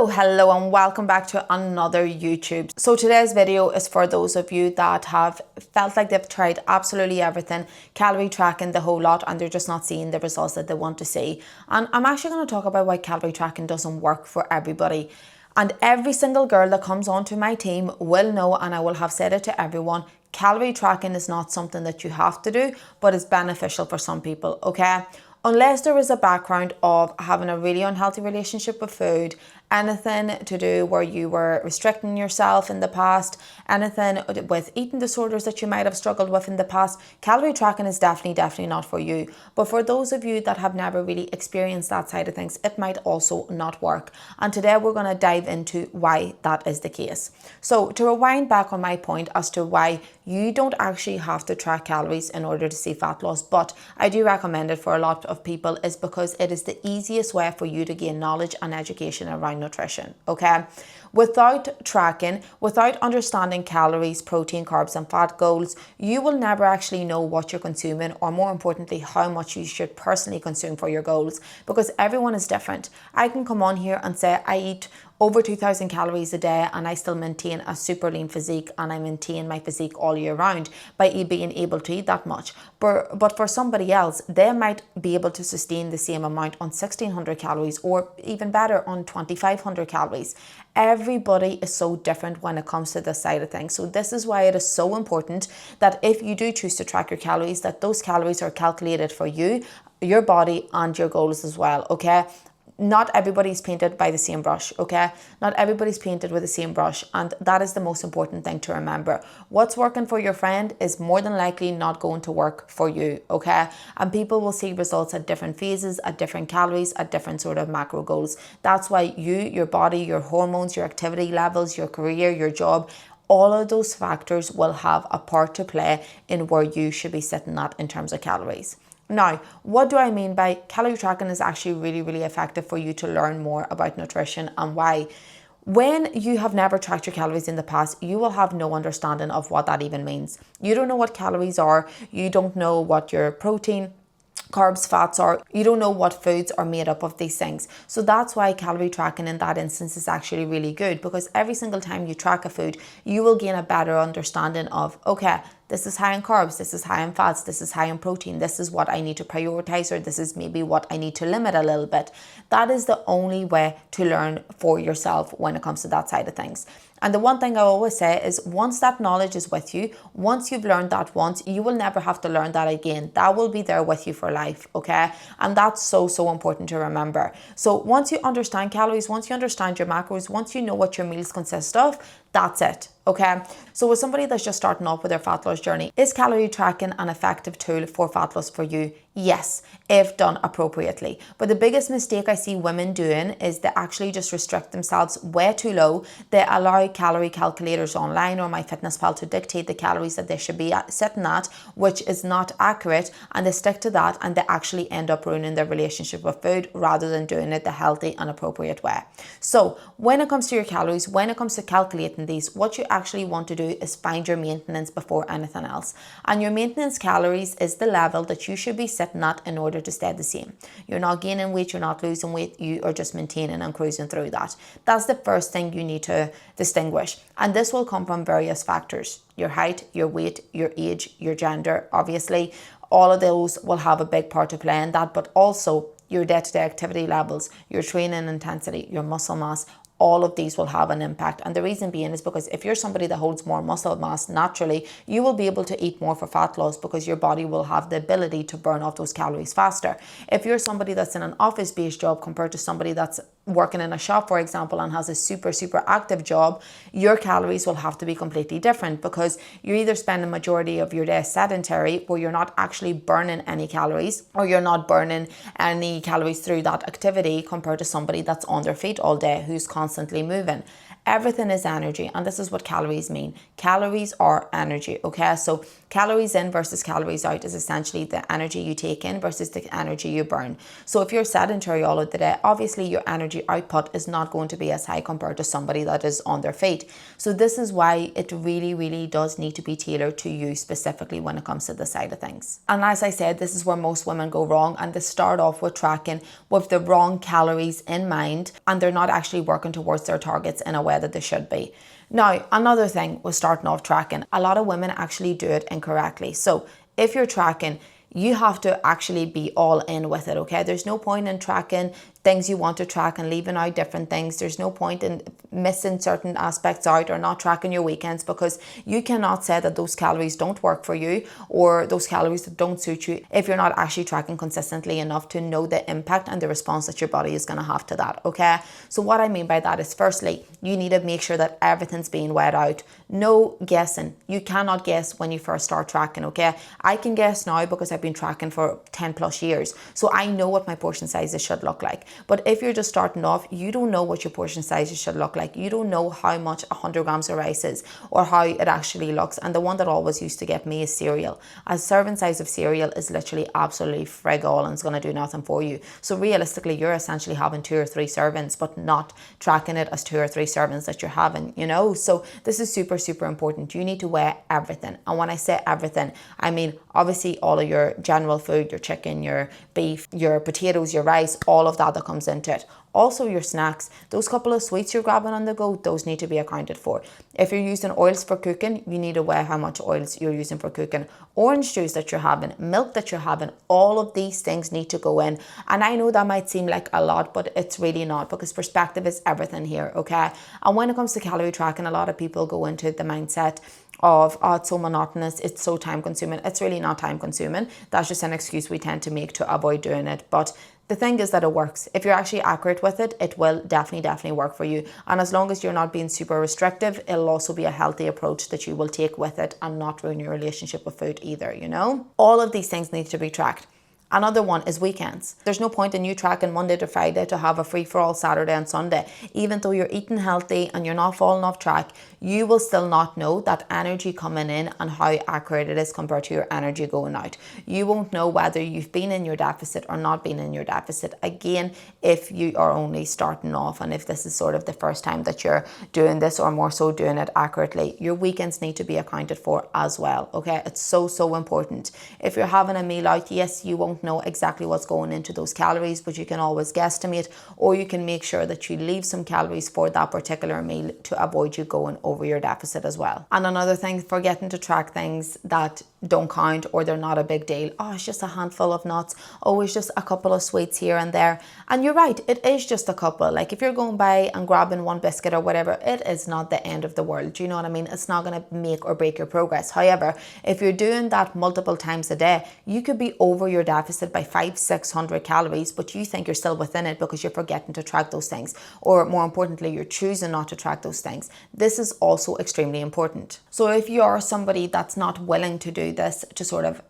Hello and welcome back to another YouTube. So today's video is for those of you that have felt like they've tried absolutely everything, calorie tracking the whole lot, and they're just not seeing the results that they want to see. And I'm actually going to talk about why calorie tracking doesn't work for everybody. And every single girl that comes onto my team will know, and I will have said it to everyone, calorie tracking is not something that you have to do, but it's beneficial for some people, okay? Unless there is a background of having a really unhealthy relationship with food, anything to do where you were restricting yourself in the past, anything with eating disorders that you might have struggled with in the past, calorie tracking is definitely not for you. But for those of you that have never really experienced that side of things, it might also not work. And today we're going to dive into why that is the case. So to rewind back on my point as to why you don't actually have to track calories in order to see fat loss, but I do recommend it for a lot of people, is because it is the easiest way for you to gain knowledge and education around nutrition, okay? Without tracking, without understanding calories, protein, carbs and fat goals, you will never actually know what you're consuming, or more importantly, how much you should personally consume for your goals, because everyone is different. I can come on here and say I eat over 2,000 calories a day and I still maintain a super lean physique, and I maintain my physique all year round by being able to eat that much. But for somebody else, they might be able to sustain the same amount on 1,600 calories, or even better on 2,500 calories. Everybody is so different when it comes to this side of things. So this is why it is so important that if you do choose to track your calories, that those calories are calculated for you, your body and your goals as well, okay? Not everybody's painted by the same brush, okay? Not everybody's painted with the same brush, and that is the most important thing to remember. What's working for your friend is more than likely not going to work for you, okay? And people will see results at different phases, at different calories, at different sort of macro goals. That's why you, your body, your hormones, your activity levels, your career, your job, all of those factors will have a part to play in where you should be sitting at in terms of calories. Now, what do I mean by calorie tracking is actually really effective for you to learn more about nutrition, and why? When you have never tracked your calories in the past, you will have no understanding of what that even means. You don't know what calories are. You don't know what your protein, carbs, fats are. You don't know what foods are made up of these things. So that's why calorie tracking in that instance is actually really good, because every single time you track a food, you will gain a better understanding of, okay, this is high in carbs, this is high in fats, this is high in protein, this is what I need to prioritize, or this is maybe what I need to limit a little bit. That is the only way to learn for yourself when it comes to that side of things. And the one thing I always say is, once that knowledge is with you, once you've learned that once, you will never have to learn that again. That will be there with you for life, okay? And that's so important to remember. So once you understand calories, once you understand your macros, once you know what your meals consist of, that's it, okay? So with somebody that's just starting off with their fat loss journey, is calorie tracking an effective tool for fat loss for you? Yes, if done appropriately. But the biggest mistake I see women doing is they actually just restrict themselves way too low. They allow calorie calculators online or MyFitnessPal to dictate the calories that they should be sitting at, which is not accurate, and they stick to that, and they actually end up ruining their relationship with food rather than doing it the healthy and appropriate way. So when it comes to your calories, when it comes to calculating these, what you actually want to do is find your maintenance before anything else. And your maintenance calories is the level that you should be sitting at in order to stay the same. You're not gaining weight, you're not losing weight, you are just maintaining and cruising through that. That's the first thing you need to distinguish. And this will come from various factors: your height, your weight, your age, your gender. Obviously, all of those will have a big part to play in that, but also your day-to-day activity levels, your training intensity, your muscle mass. All of these will have an impact. And the reason being is because if you're somebody that holds more muscle mass naturally, you will be able to eat more for fat loss, because your body will have the ability to burn off those calories faster. If you're somebody that's in an office-based job compared to somebody that's working in a shop, for example, and has a super active job, your calories will have to be completely different, because you're either spending majority of your day sedentary, where you're not actually burning any calories, or you're not burning any calories through that activity, compared to somebody that's on their feet all day who's constantly moving. Everything is energy, and this is what calories mean. Calories are energy, okay? So calories in versus calories out is essentially the energy you take in versus the energy you burn. So if you're sedentary all of the day, obviously your energy output is not going to be as high compared to somebody that is on their feet. So this is why it really, really does need to be tailored to you specifically when it comes to this side of things. And as I said, this is where most women go wrong, and they start off with tracking with the wrong calories in mind, and they're not actually working towards their targets in a way that they should be. Now, another thing with starting off tracking, a lot of women actually do it incorrectly. So if you're tracking, you have to actually be all in with it, okay? There's no point in tracking things you want to track and leaving out different things. There's no point in missing certain aspects out or not tracking your weekends, because you cannot say that those calories don't work for you or those calories that don't suit you if you're not actually tracking consistently enough to know the impact and the response that your body is going to have to that, okay? So what I mean by that is, firstly, you need to make sure that everything's being weighed out. No guessing. You cannot guess when you first start tracking, okay? I can guess now because I've been tracking for 10 plus years. So I know what my portion sizes should look like. But if you're just starting off, you don't know what your portion sizes should look like. You don't know how much 100 grams of rice is or how it actually looks. And the one that always used to get me is cereal. A serving size of cereal is literally absolutely frig all and it's going to do nothing for you. So realistically, you're essentially having 2 or 3 servings, but not tracking it as 2 or 3 servings that you're having, you know? So this is super, super important. You need to weigh everything. And when I say everything, I mean, obviously all of your general food, your chicken, your beef, your potatoes, your rice, all of that comes into it. Also your snacks, those couple of sweets you're grabbing on the go, those need to be accounted for. If you're using oils for cooking, you need to weigh how much oils you're using for cooking. Orange juice that you're having, milk that you're having, all of these things need to go in. And I know that might seem like a lot, but it's really not, because perspective is everything here, okay? And when it comes to calorie tracking, a lot of people go into the mindset of, oh, it's so monotonous, it's so time consuming. It's really not time consuming. That's just an excuse we tend to make to avoid doing it. But the thing is that it works. If you're actually accurate with it, it will definitely work for you. And as long as you're not being super restrictive, it'll also be a healthy approach that you will take with it and not ruin your relationship with food either, you know? All of these things need to be tracked. Another one is weekends. There's no point in you tracking Monday to Friday to have a free-for-all Saturday and Sunday. Even though you're eating healthy and you're not falling off track, you will still not know that energy coming in and how accurate it is compared to your energy going out. You won't know whether you've been in your deficit or not been in your deficit. Again, if you are only starting off and if this is sort of the first time that you're doing this, or more so doing it accurately, your weekends need to be accounted for as well, okay? It's so important. If you're having a meal out, yes, you won't know exactly what's going into those calories, but you can always guesstimate, or you can make sure that you leave some calories for that particular meal to avoid you going over your deficit as well. And another thing, forgetting to track things that don't count or they're not a big deal. Oh, it's just a handful of nuts. Oh, it's just a couple of sweets here and there. And you're right, it is just a couple. Like if you're going by and grabbing one biscuit or whatever, it is not the end of the world. Do you know what I mean? It's not going to make or break your progress. However, if you're doing that multiple times a day, you could be over your deficit by 500-600 calories, but you think you're still within it because you're forgetting to track those things. Or more importantly, you're choosing not to track those things. This is also extremely important. So if you are somebody that's not willing to do this to sort of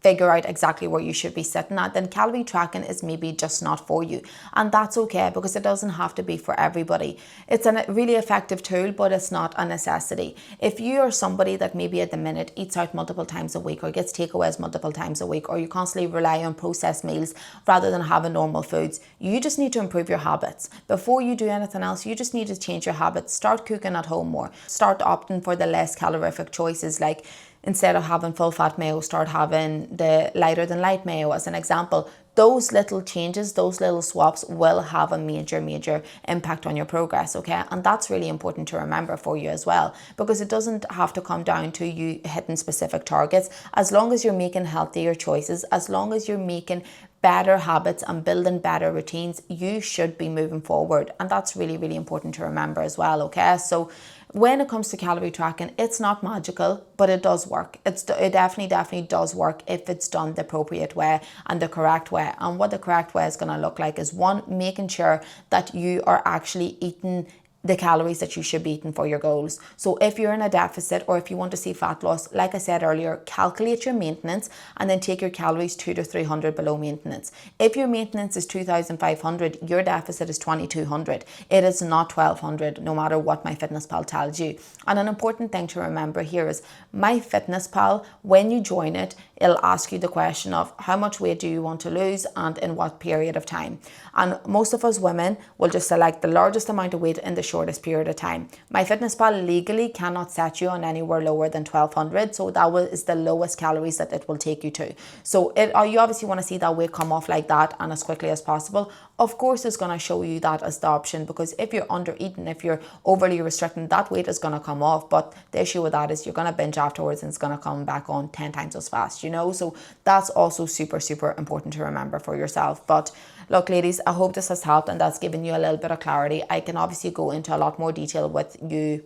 figure out exactly where you should be sitting at, then calorie tracking is maybe just not for you. And that's okay, because it doesn't have to be for everybody. It's a really effective tool, but it's not a necessity. If you are somebody that maybe at the minute eats out multiple times a week or gets takeaways multiple times a week, or you constantly rely on processed meals rather than having normal foods, you just need to improve your habits. Before you do anything else, you just need to change your habits. Start cooking at home more. Start opting for the less calorific choices, like instead of having full fat mayo, start having the lighter than light mayo as an example. Those little changes, those little swaps will have a major impact on your progress, okay? And that's really important to remember for you as well, because it doesn't have to come down to you hitting specific targets. As long as you're making healthier choices, as long as you're making better habits and building better routines, you should be moving forward. And that's really important to remember as well, okay? So when it comes to calorie tracking, it's not magical, but it does work. It definitely does work if it's done the appropriate way and the correct way. And what the correct way is going to look like is, one, making sure that you are actually eating the calories that you should be eating for your goals. So if you're in a deficit or if you want to see fat loss, like I said earlier, calculate your maintenance and then take your calories 200 to 300 below maintenance. If your maintenance is 2,500, your deficit is 2,200. It is not 1,200, no matter what MyFitnessPal tells you. And an important thing to remember here is MyFitnessPal, when you join it, it'll ask you the question of how much weight do you want to lose and in what period of time. And most of us women will just select the largest amount of weight in the shortest period of time. MyFitnessPal legally cannot set you on anywhere lower than 1,200, so that is the lowest calories that it will take you to. So you obviously want to see that weight come off like that and as quickly as possible. Of course, it's going to show you that as the option, because if you're under eating, if you're overly restricting, that weight is going to come off. But the issue with that is you're going to binge afterwards and it's going to come back on 10 times as fast, you know. So that's also super, super important to remember for yourself. But look, ladies, I hope this has helped and that's given you a little bit of clarity. I can obviously go into a lot more detail with you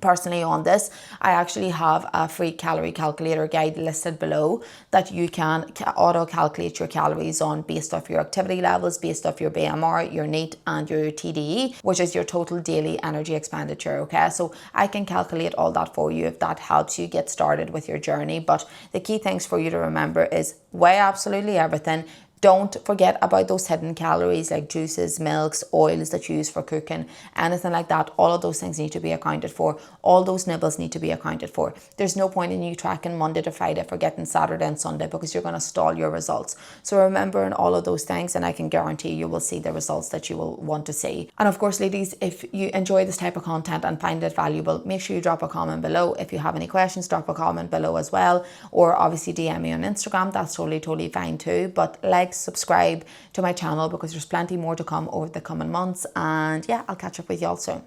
personally on this. I actually have a free calorie calculator guide listed below that you can auto calculate your calories on based off your activity levels, based off your BMR, your NEAT and your TDE, which is your total daily energy expenditure. Okay, so I can calculate all that for you if that helps you get started with your journey. But the key things for you to remember is weigh absolutely everything. Don't forget about those hidden calories like juices, milks, oils that you use for cooking, anything like that. All of those things need to be accounted for. All those nibbles need to be accounted for. There's no point in you tracking Monday to Friday, forgetting Saturday and Sunday, because you're going to stall your results. So remembering all of those things, and I can guarantee you will see the results that you will want to see. And of course, ladies, if you enjoy this type of content and find it valuable, make sure you drop a comment below. If you have any questions, drop a comment below as well, or obviously DM me on Instagram. That's totally fine too. But subscribe to my channel because there's plenty more to come over the coming months. And yeah, I'll catch up with you all soon.